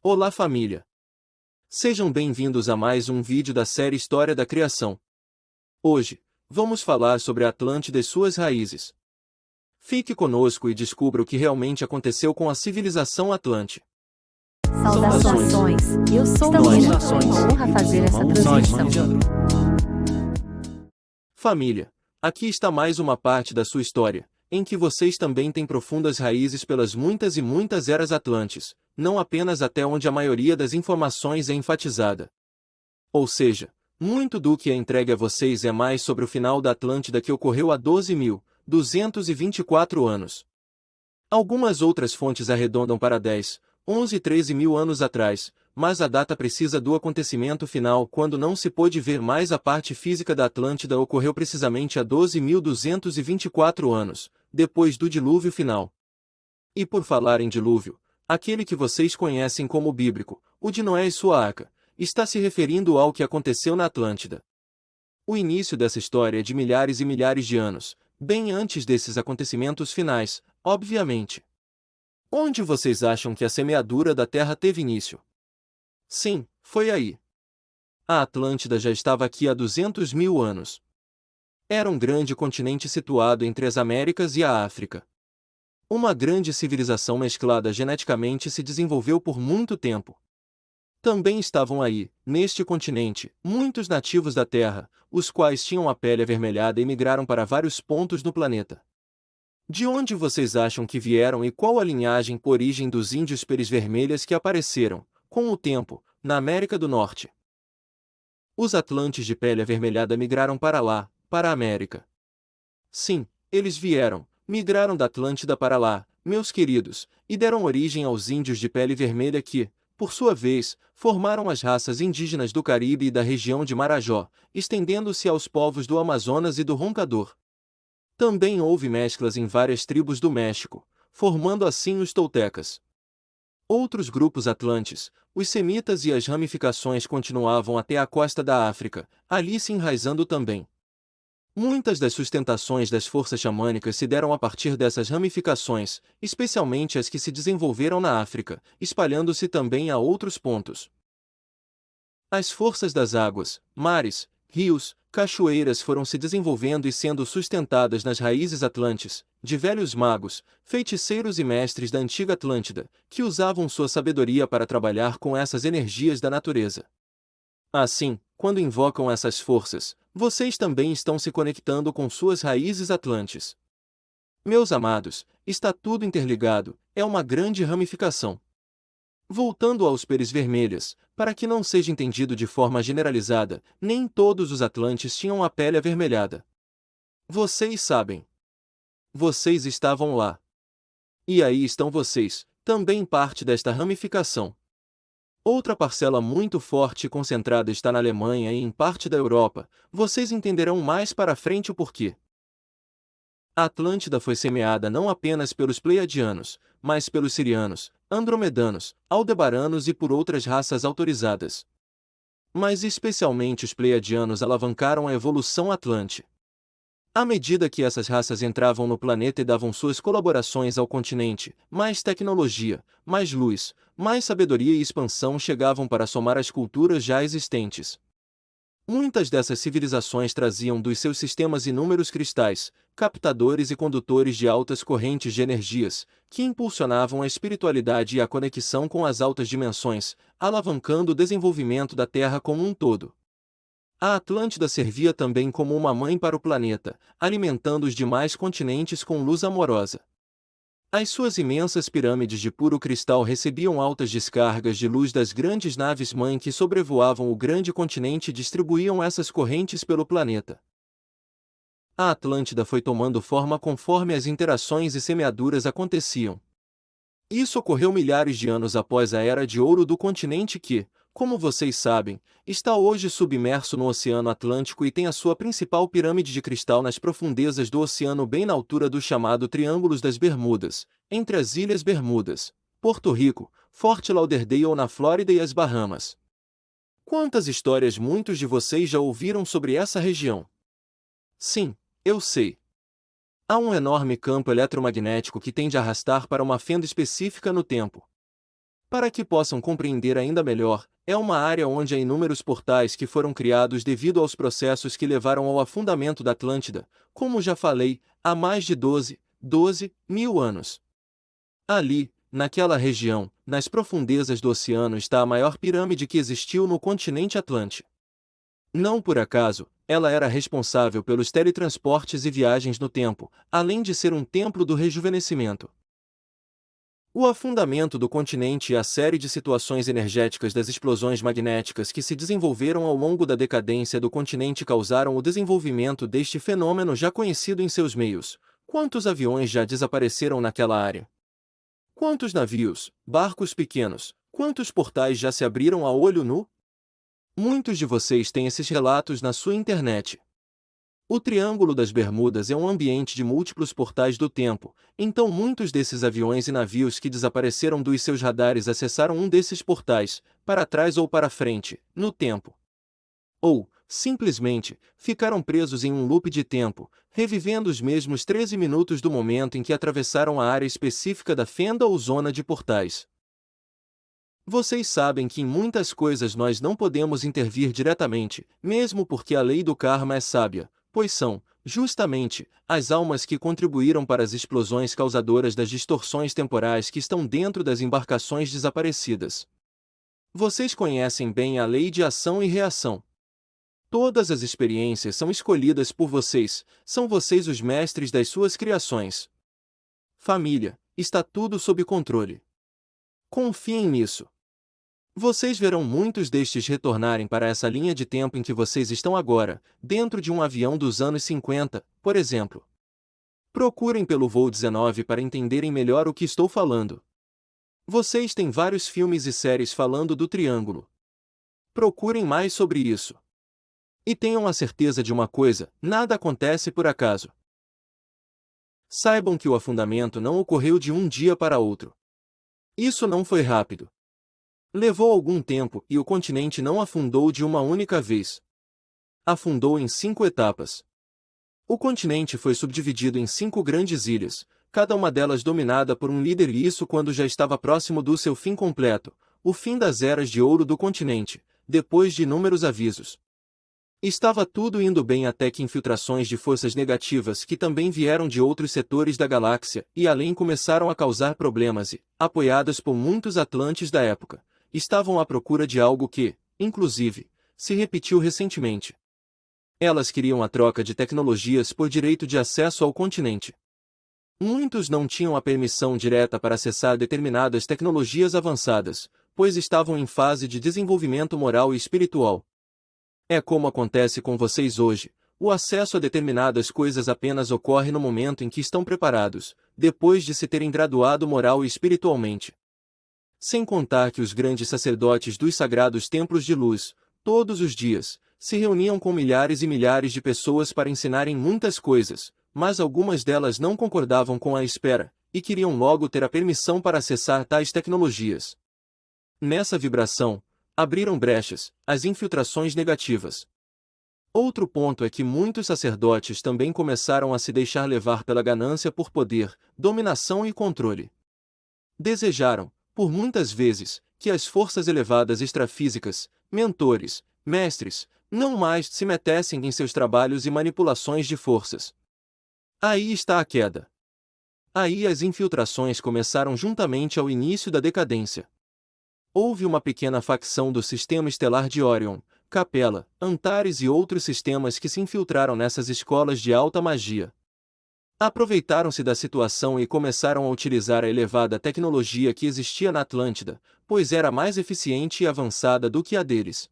Olá família! Sejam bem-vindos a mais um vídeo da série História da Criação. Hoje, vamos falar sobre a Atlântida e suas raízes. Fique conosco e descubra o que realmente aconteceu com a civilização Atlante. Saudações! Eu sou Mira, é uma honra fazer essa transmissão. Família, aqui está mais uma parte da sua história, em que vocês também têm profundas raízes pelas muitas e muitas eras atlantes, não apenas até onde a maioria das informações é enfatizada. Ou seja, muito do que é entregue a vocês é mais sobre o final da Atlântida que ocorreu há 12.224 anos. Algumas outras fontes arredondam para 10, 11 e 13 mil anos atrás, mas a data precisa do acontecimento final quando não se pôde ver mais a parte física da Atlântida ocorreu precisamente há 12.224 anos, depois do dilúvio final. E por falar em dilúvio, aquele que vocês conhecem como bíblico, o de Noé e sua arca, está se referindo ao que aconteceu na Atlântida. O início dessa história é de milhares e milhares de anos, bem antes desses acontecimentos finais, obviamente. Onde vocês acham que a semeadura da Terra teve início? Sim, foi aí. A Atlântida já estava aqui há 200 mil anos. Era um grande continente situado entre as Américas e a África. Uma grande civilização mesclada geneticamente se desenvolveu por muito tempo. Também estavam aí, neste continente, muitos nativos da Terra, os quais tinham a pele avermelhada e migraram para vários pontos do planeta. De onde vocês acham que vieram e qual a linhagem por origem dos índios peles vermelhas que apareceram, com o tempo, na América do Norte? Os atlantes de pele avermelhada migraram para lá, para a América. Sim, eles migraram da Atlântida para lá, meus queridos, e deram origem aos índios de pele vermelha que, por sua vez, formaram as raças indígenas do Caribe e da região de Marajó, estendendo-se aos povos do Amazonas e do Roncador. Também houve mesclas em várias tribos do México, formando assim os toltecas. Outros grupos atlantes, os semitas e as ramificações continuavam até a costa da África, ali se enraizando também. Muitas das sustentações das forças xamânicas se deram a partir dessas ramificações, especialmente as que se desenvolveram na África, espalhando-se também a outros pontos. As forças das águas, mares, rios, cachoeiras foram se desenvolvendo e sendo sustentadas nas raízes atlantes, de velhos magos, feiticeiros e mestres da antiga Atlântida, que usavam sua sabedoria para trabalhar com essas energias da natureza. Assim, quando invocam essas forças, vocês também estão se conectando com suas raízes atlantes. Meus amados, está tudo interligado, é uma grande ramificação. Voltando aos peles vermelhas, para que não seja entendido de forma generalizada, nem todos os atlantes tinham a pele avermelhada. Vocês sabem. Vocês estavam lá. E aí estão vocês, também parte desta ramificação. Outra parcela muito forte e concentrada está na Alemanha e em parte da Europa, vocês entenderão mais para frente o porquê. A Atlântida foi semeada não apenas pelos Pleiadianos, mas pelos Sirianos, Andromedanos, Aldebaranos e por outras raças autorizadas. Mas especialmente os Pleiadianos alavancaram a evolução atlante. À medida que essas raças entravam no planeta e davam suas colaborações ao continente, mais tecnologia, mais luz, mais sabedoria e expansão chegavam para somar às culturas já existentes. Muitas dessas civilizações traziam dos seus sistemas inúmeros cristais, captadores e condutores de altas correntes de energias, que impulsionavam a espiritualidade e a conexão com as altas dimensões, alavancando o desenvolvimento da Terra como um todo. A Atlântida servia também como uma mãe para o planeta, alimentando os demais continentes com luz amorosa. As suas imensas pirâmides de puro cristal recebiam altas descargas de luz das grandes naves-mãe que sobrevoavam o grande continente e distribuíam essas correntes pelo planeta. A Atlântida foi tomando forma conforme as interações e semeaduras aconteciam. Isso ocorreu milhares de anos após a Era de Ouro do continente que, como vocês sabem, está hoje submerso no Oceano Atlântico e tem a sua principal pirâmide de cristal nas profundezas do oceano bem na altura do chamado Triângulo das Bermudas, entre as Ilhas Bermudas, Porto Rico, Fort Lauderdale na Flórida e as Bahamas. Quantas histórias muitos de vocês já ouviram sobre essa região? Sim, eu sei. Há um enorme campo eletromagnético que tende a arrastar para uma fenda específica no tempo. Para que possam compreender ainda melhor, é uma área onde há inúmeros portais que foram criados devido aos processos que levaram ao afundamento da Atlântida, como já falei, há mais de 12 mil anos. Ali, naquela região, nas profundezas do oceano está a maior pirâmide que existiu no continente Atlântico. Não por acaso, ela era responsável pelos teletransportes e viagens no tempo, além de ser um templo do rejuvenescimento. O afundamento do continente e a série de situações energéticas das explosões magnéticas que se desenvolveram ao longo da decadência do continente causaram o desenvolvimento deste fenômeno já conhecido em seus meios. Quantos aviões já desapareceram naquela área? Quantos navios, barcos pequenos, quantos portais já se abriram a olho nu? Muitos de vocês têm esses relatos na sua internet. O Triângulo das Bermudas é um ambiente de múltiplos portais do tempo, então muitos desses aviões e navios que desapareceram dos seus radares acessaram um desses portais, para trás ou para frente, no tempo. Ou, simplesmente, ficaram presos em um loop de tempo, revivendo os mesmos 13 minutos do momento em que atravessaram a área específica da fenda ou zona de portais. Vocês sabem que em muitas coisas nós não podemos intervir diretamente, mesmo porque a lei do karma é sábia, pois são, justamente, as almas que contribuíram para as explosões causadoras das distorções temporais que estão dentro das embarcações desaparecidas. Vocês conhecem bem a lei de ação e reação. Todas as experiências são escolhidas por vocês, são vocês os mestres das suas criações. Família, está tudo sob controle. Confiem nisso. Vocês verão muitos destes retornarem para essa linha de tempo em que vocês estão agora, dentro de um avião dos anos 50, por exemplo. Procurem pelo voo 19 para entenderem melhor o que estou falando. Vocês têm vários filmes e séries falando do Triângulo. Procurem mais sobre isso. E tenham a certeza de uma coisa: nada acontece por acaso. Saibam que o afundamento não ocorreu de um dia para outro. Isso não foi rápido. Levou algum tempo e o continente não afundou de uma única vez. Afundou em 5 etapas. O continente foi subdividido em 5 grandes ilhas, cada uma delas dominada por um líder e isso quando já estava próximo do seu fim completo, o fim das eras de ouro do continente, depois de inúmeros avisos. Estava tudo indo bem até que infiltrações de forças negativas que também vieram de outros setores da galáxia e além começaram a causar problemas e, apoiadas por muitos atlantes da época, estavam à procura de algo que, inclusive, se repetiu recentemente. Elas queriam a troca de tecnologias por direito de acesso ao continente. Muitos não tinham a permissão direta para acessar determinadas tecnologias avançadas, pois estavam em fase de desenvolvimento moral e espiritual. É como acontece com vocês hoje, o acesso a determinadas coisas apenas ocorre no momento em que estão preparados, depois de se terem graduado moral e espiritualmente. Sem contar que os grandes sacerdotes dos sagrados templos de luz, todos os dias, se reuniam com milhares e milhares de pessoas para ensinarem muitas coisas, mas algumas delas não concordavam com a espera, e queriam logo ter a permissão para acessar tais tecnologias. Nessa vibração, abriram brechas, as infiltrações negativas. Outro ponto é que muitos sacerdotes também começaram a se deixar levar pela ganância por poder, dominação e controle. Desejaram, por muitas vezes, que as forças elevadas extrafísicas, mentores, mestres, não mais se metessem em seus trabalhos e manipulações de forças. Aí está a queda. Aí as infiltrações começaram juntamente ao início da decadência. Houve uma pequena facção do sistema estelar de Orion, Capela, Antares e outros sistemas que se infiltraram nessas escolas de alta magia. Aproveitaram-se da situação e começaram a utilizar a elevada tecnologia que existia na Atlântida, pois era mais eficiente e avançada do que a deles.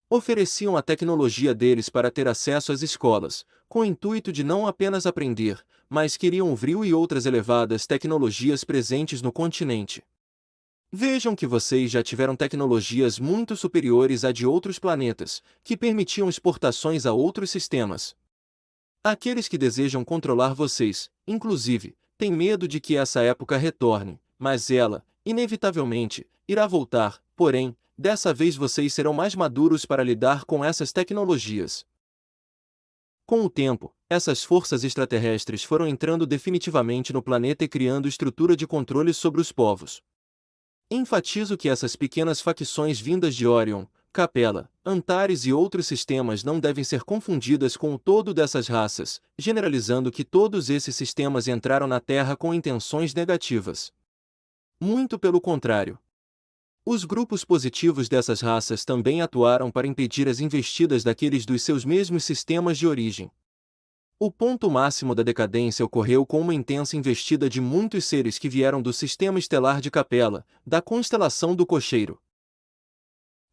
Ofereciam a tecnologia deles para ter acesso às escolas, com o intuito de não apenas aprender, mas queriam o vril e outras elevadas tecnologias presentes no continente. Vejam que vocês já tiveram tecnologias muito superiores à de outros planetas, que permitiam exportações a outros sistemas. Aqueles que desejam controlar vocês, inclusive, têm medo de que essa época retorne, mas ela, inevitavelmente, irá voltar, porém, dessa vez vocês serão mais maduros para lidar com essas tecnologias. Com o tempo, essas forças extraterrestres foram entrando definitivamente no planeta e criando estrutura de controle sobre os povos. Enfatizo que essas pequenas facções vindas de Orion, Capella, Antares e outros sistemas não devem ser confundidas com o todo dessas raças, generalizando que todos esses sistemas entraram na Terra com intenções negativas. Muito pelo contrário. Os grupos positivos dessas raças também atuaram para impedir as investidas daqueles dos seus mesmos sistemas de origem. O ponto máximo da decadência ocorreu com uma intensa investida de muitos seres que vieram do sistema estelar de Capella, da constelação do Cocheiro.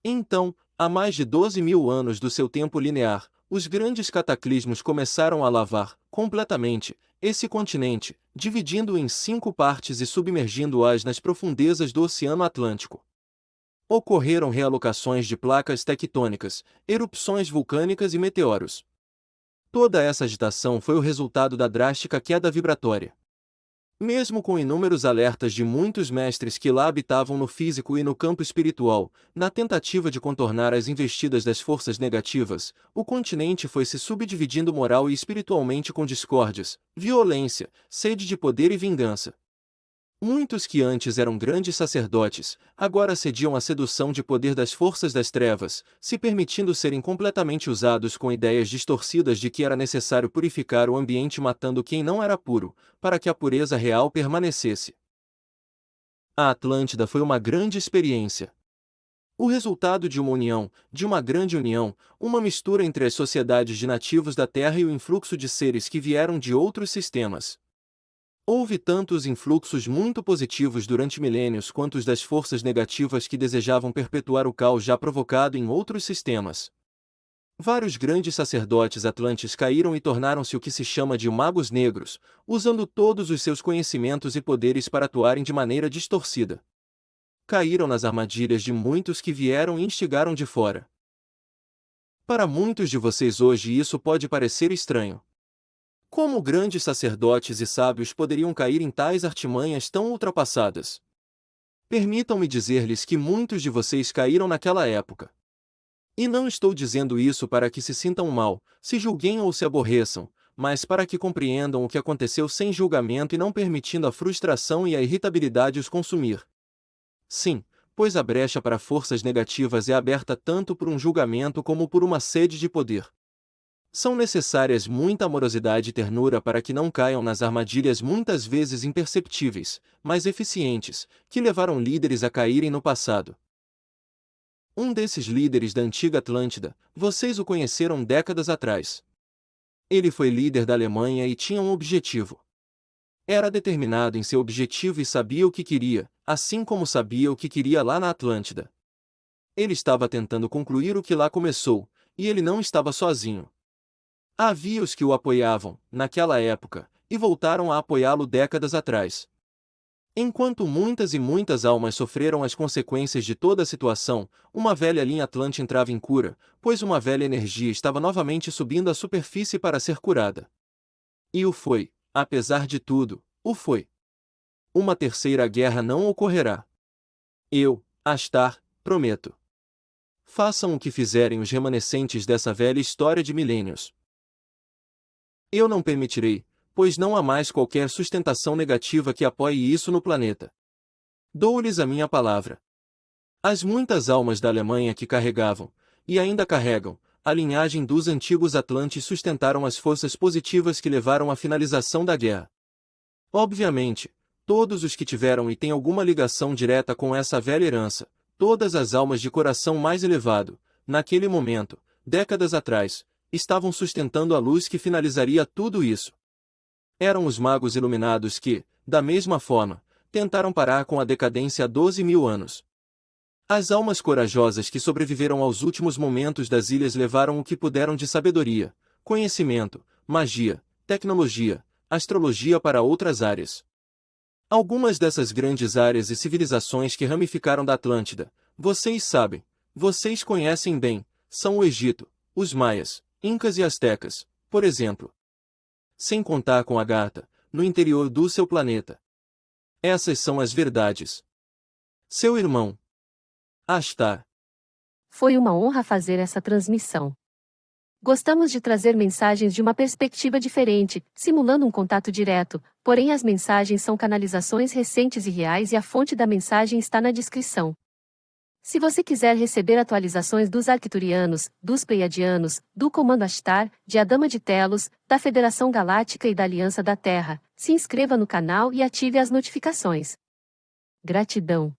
Então, há mais de 12.000 anos do seu tempo linear, os grandes cataclismos começaram a lavar, completamente, esse continente, dividindo-o em 5 partes e submergindo-as nas profundezas do Oceano Atlântico. Ocorreram realocações de placas tectônicas, erupções vulcânicas e meteoros. Toda essa agitação foi o resultado da drástica queda vibratória. Mesmo com inúmeros alertas de muitos mestres que lá habitavam no físico e no campo espiritual, na tentativa de contornar as investidas das forças negativas, o continente foi se subdividindo moral e espiritualmente com discórdias, violência, sede de poder e vingança. Muitos que antes eram grandes sacerdotes, agora cediam à sedução de poder das forças das trevas, se permitindo serem completamente usados com ideias distorcidas de que era necessário purificar o ambiente matando quem não era puro, para que a pureza real permanecesse. A Atlântida foi uma grande experiência. O resultado de uma união, de uma grande união, uma mistura entre as sociedades de nativos da Terra e o influxo de seres que vieram de outros sistemas. Houve tantos influxos muito positivos durante milênios quanto os das forças negativas que desejavam perpetuar o caos já provocado em outros sistemas. Vários grandes sacerdotes atlantes caíram e tornaram-se o que se chama de magos negros, usando todos os seus conhecimentos e poderes para atuarem de maneira distorcida. Caíram nas armadilhas de muitos que vieram e instigaram de fora. Para muitos de vocês hoje isso pode parecer estranho. Como grandes sacerdotes e sábios poderiam cair em tais artimanhas tão ultrapassadas? Permitam-me dizer-lhes que muitos de vocês caíram naquela época. E não estou dizendo isso para que se sintam mal, se julguem ou se aborreçam, mas para que compreendam o que aconteceu sem julgamento e não permitindo a frustração e a irritabilidade os consumir. Sim, pois a brecha para forças negativas é aberta tanto por um julgamento como por uma sede de poder. São necessárias muita amorosidade e ternura para que não caiam nas armadilhas muitas vezes imperceptíveis, mas eficientes, que levaram líderes a caírem no passado. Um desses líderes da antiga Atlântida, vocês o conheceram décadas atrás. Ele foi líder da Alemanha e tinha um objetivo. Era determinado em seu objetivo e sabia o que queria, assim como sabia o que queria lá na Atlântida. Ele estava tentando concluir o que lá começou, e ele não estava sozinho. Havia os que o apoiavam, naquela época, e voltaram a apoiá-lo décadas atrás. Enquanto muitas e muitas almas sofreram as consequências de toda a situação, uma velha linha Atlante entrava em cura, pois uma velha energia estava novamente subindo à superfície para ser curada. E o foi, apesar de tudo, o foi. Uma terceira guerra não ocorrerá. Eu, Astar, prometo. Façam o que fizerem os remanescentes dessa velha história de milênios. Eu não permitirei, pois não há mais qualquer sustentação negativa que apoie isso no planeta. Dou-lhes a minha palavra. As muitas almas da Alemanha que carregavam, e ainda carregam, a linhagem dos antigos Atlantes sustentaram as forças positivas que levaram à finalização da guerra. Obviamente, todos os que tiveram e têm alguma ligação direta com essa velha herança, todas as almas de coração mais elevado, naquele momento, décadas atrás, estavam sustentando a luz que finalizaria tudo isso. Eram os magos iluminados que, da mesma forma, tentaram parar com a decadência há 12.000 anos. As almas corajosas que sobreviveram aos últimos momentos das ilhas levaram o que puderam de sabedoria, conhecimento, magia, tecnologia, astrologia para outras áreas. Algumas dessas grandes áreas e civilizações que ramificaram da Atlântida, vocês sabem, vocês conhecem bem, são o Egito, os Maias, Incas e Astecas, por exemplo. Sem contar com Agartha, no interior do seu planeta. Essas são as verdades. Seu irmão, Astar. Foi uma honra fazer essa transmissão. Gostamos de trazer mensagens de uma perspectiva diferente, simulando um contato direto, porém as mensagens são canalizações recentes e reais e a fonte da mensagem está na descrição. Se você quiser receber atualizações dos Arcturianos, dos Pleiadianos, do Comando Ashtar, de A Dama de Telos, da Federação Galáctica e da Aliança da Terra, se inscreva no canal e ative as notificações. Gratidão.